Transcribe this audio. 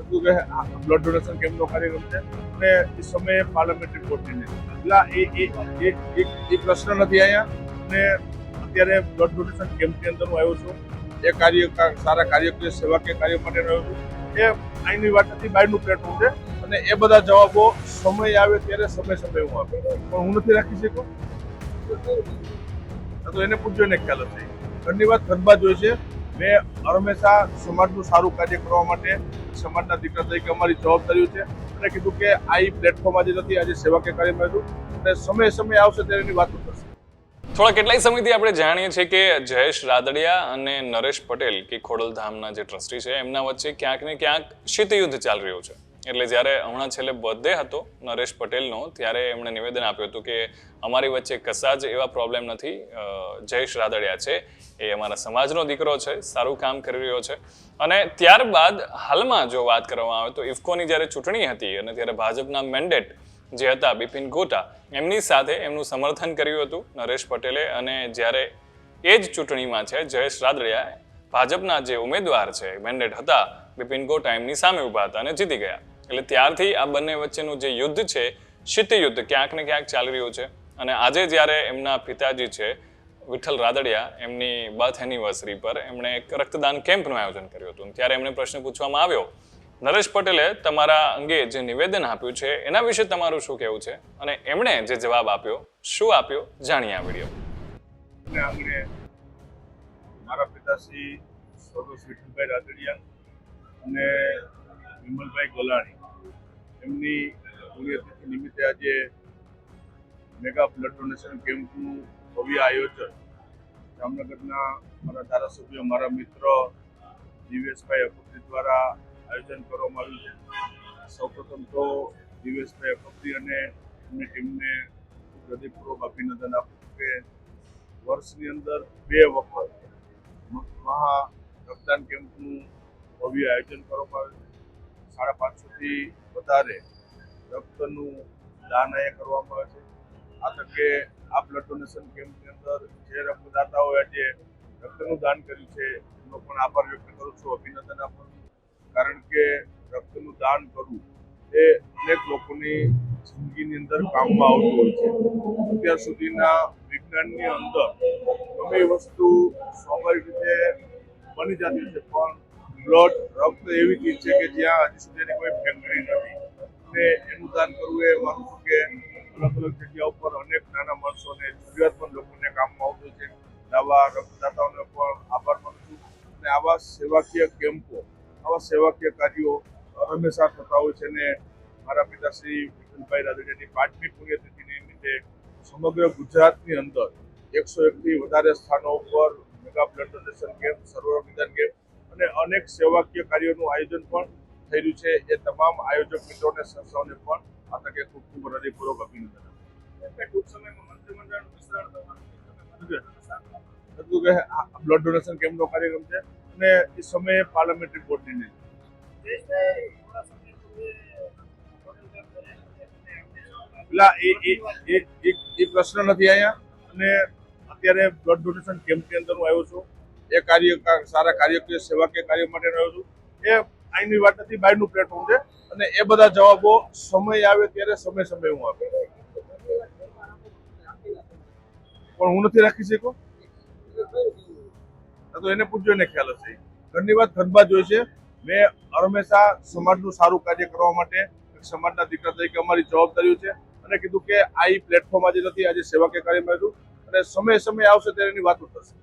હતું કે blood donation કેમ્પનો કાર્યક્રમ છે અને એ સમયે પાર્લામેન્ટરી કોર્ટની એટલે એ પ્રશ્ન નથી અહીંયા અને અત્યારે બ્લડ ડોનેશન કેમ્પની અંદર હું આવ્યો છું. એ કાર્ય સારા કાર્ય સેવાકીય કાર્ય માટે રહ્યો છું. એ અહીંની વાત નથી, બહારનું પ્લેટફોર્મ છે અને એ બધા જવાબો સમય આવે ત્યારે સમય હું આપું, પણ હું નથી રાખી શકતો. તો એને પૂછજો, એને ખ્યાલ હશે. ઘરની વાત ઘરમાં જ હોય છે. મેં હંમેશા સમાજનું સારું કાર્ય કરવા માટે સમાજના દીકરા તરીકે અમારી જવાબદારી છે અને કીધું કે આ પ્લેટફોર્મ આજે નથી, આજે સેવાકીય કાર્યમાં હતું અને સમય આવશે ત્યારે એની વાતો કરશે. થોડા કેટલાય સમયથી આપણે જાણીએ છીએ કે જયેશ રાદડિયા અને નરેશ પટેલ કે ખોડલધામના જે ટ્રસ્ટી છે એમના વચ્ચે ક્યાંક ને ક્યાંક શીતયુદ્ધ ચાલી રહ્યું છે. એટલે જ્યારે હમણાં છેલ્લે બર્થડે હતો નરેશ પટેલનો, ત્યારે એમણે નિવેદન આપ્યું હતું કે અમારી વચ્ચે કશા જ એવા પ્રોબ્લેમ નથી. જયેશ રાદડિયા છે એ અમારા સમાજનો દીકરો છે, સારું કામ કરી રહ્યો છે. અને ત્યારબાદ હાલમાં જો વાત કરવામાં આવે તો ઇફકોની જ્યારે ચૂંટણી હતી અને ત્યારે ભાજપના મેન્ડેટ જે હતા બિપિન ગોટા, એમની સાથે એમનું સમર્થન કર્યું હતું નરેશ પટેલે. અને જ્યારે એ જ ચૂંટણીમાં છે જયેશ રાદડિયા ભાજપના જે ઉમેદવાર છે મેન્ડેટ હતા બિપિન ગોટા, એમની સામે ઊભા હતા અને જીતી ગયા. એટલે ત્યારથી આ બંને વચ્ચેનું જે યુદ્ધ છે, શીતયુદ્ધ ક્યાંક ને ક્યાંક ચાલી રહ્યું છે. અને આજે જ્યારે એમના પિતાજી છે વિઠ્ઠલ રાદડિયા, એમની બર્થ એનિવર્સરી પર એમણે એક રક્તદાન કેમ્પનું આયોજન કર્યું હતું. ત્યારે એમને પ્રશ્ન પૂછવામાં આવ્યો, નરેશ પટેલે તમારા અંગે જે નિવેદન આપ્યું છે એના વિશે તમારું શું કહેવું છે? અને એમણે જે જવાબ આપ્યો, શું આપ્યો, જાણીએ આ વિડીયો. મારા પિતાશ્રી સ્વર્ગસ્થ વિઠ્ઠલભાઈ રાદડિયા અને વિમલભાઈ ગોલાણી એમની પુણ્યતિથિ નિમિત્તે આજે મેગા બ્લડ ડોનેશન કેમ્પનું ભવ્ય આયોજન જામનગરના મારા ધારાસભ્ય, મારા મિત્ર દિવેશભાઈ અકબરી દ્વારા આયોજન કરવામાં આવ્યું છે. સૌપ્રથમ તો દિવેશભાઈ અકબરી અને એમની ટીમને હૃદયપૂર્વક અભિનંદન આપું કે વર્ષની અંદર 2 વખત મહા રક્તદાન કેમ્પનું ભવ્ય આયોજન કરવામાં આવ્યું છે. 550થી વધારે રક્તનું દાન અહીંયા કરવામાં આવે છે. આ તકે આ બ્લડ ડોનેશન કેમ્પની અંદર જે રક્તદાતાઓએ આજે રક્તનું દાન કર્યું છે એનો પણ આભાર વ્યક્ત કરું છું, અભિનંદન આપું છું. કારણ કે રક્તનું દાન કરવું એ અનેક લોકોની જિંદગીની અંદર કામમાં આવતું હોય છે. અત્યાર સુધીના વિજ્ઞાનની અંદર ગમે એ વસ્તુ સ્વાભાવિક રીતે બની જતી છે, પણ બ્લડ રક્ત એવી ચીજ છે કે જ્યાં હજી સુધી એની કોઈ ફેક્ટરી નથી અને એનું દાન કરવું એ માનું છું કે અલગ અલગ જગ્યા ઉપર અનેક નાના માણસોને, જરૂરિયાતમંદ લોકોને કામમાં આવતું છે. આવા રક્તદાતાઓને પણ આભાર માનું છું. અને આવા સેવાકીય કેમ્પો, આવા સેવાકીય કાર્યો હંમેશા થતા હોય છે. અને મારા પિતાશ્રી વિઠ્ઠલભાઈ રાદડિયાની 5મી પુણ્યતિથિ નિમિત્તે સમગ્ર ગુજરાતની અંદર 101થી વધારે સ્થાનો ઉપર મેગા બ્લડ ડોનેશન કેમ્પ, સર્વરોગ નિદાન કેમ્પ અને અનેક સેવાકીય કાર્યોનું આયોજન પણ થઈ રહ્યું છે. એ તમામ આયોજક મિત્રોને, સંસ્થાઓને પણ આ તકે ખૂબ ખૂબ હૃદયપૂર્વક અભિનંદન આપું. ટૂંક સમયમાં મંત્રીમંડળનું વિસ્તરણ થવાનું કે બ્લડ ડોનેશન કેમ્પનો કાર્યક્રમ છે અને એ સમયે પાર્લામેન્ટરી કોર્ટની એ પ્રશ્ન નથી અહીંયા અને અત્યારે બ્લડ ડોનેશન કેમ્પની અંદર હું આવ્યો છું. એ સારા કાર્ય સેવાકીય કાર્ય માટે રહ્યો છું. એ અહીંની વાત નથી, બહારનું પ્લેટફોર્મ છે અને એ બધા જવાબો સમય આવે ત્યારે સમય હું આપું, પણ હું નથી રાખી શકતો. તો એને પૂછજો, એને ખ્યાલ હશે. ઘરની વાત ઘરમાં જ હોય છે. મેં હંમેશા સમાજનું સારું કાર્ય કરવા માટે સમાજના દીકરા તરીકે અમારી જવાબદારી છે અને કીધું કે આ પ્લેટફોર્મ આજે નથી, આજે સેવાકીય કાર્યમાં હતું અને સમય આવશે ત્યારે એની વાતો થશે.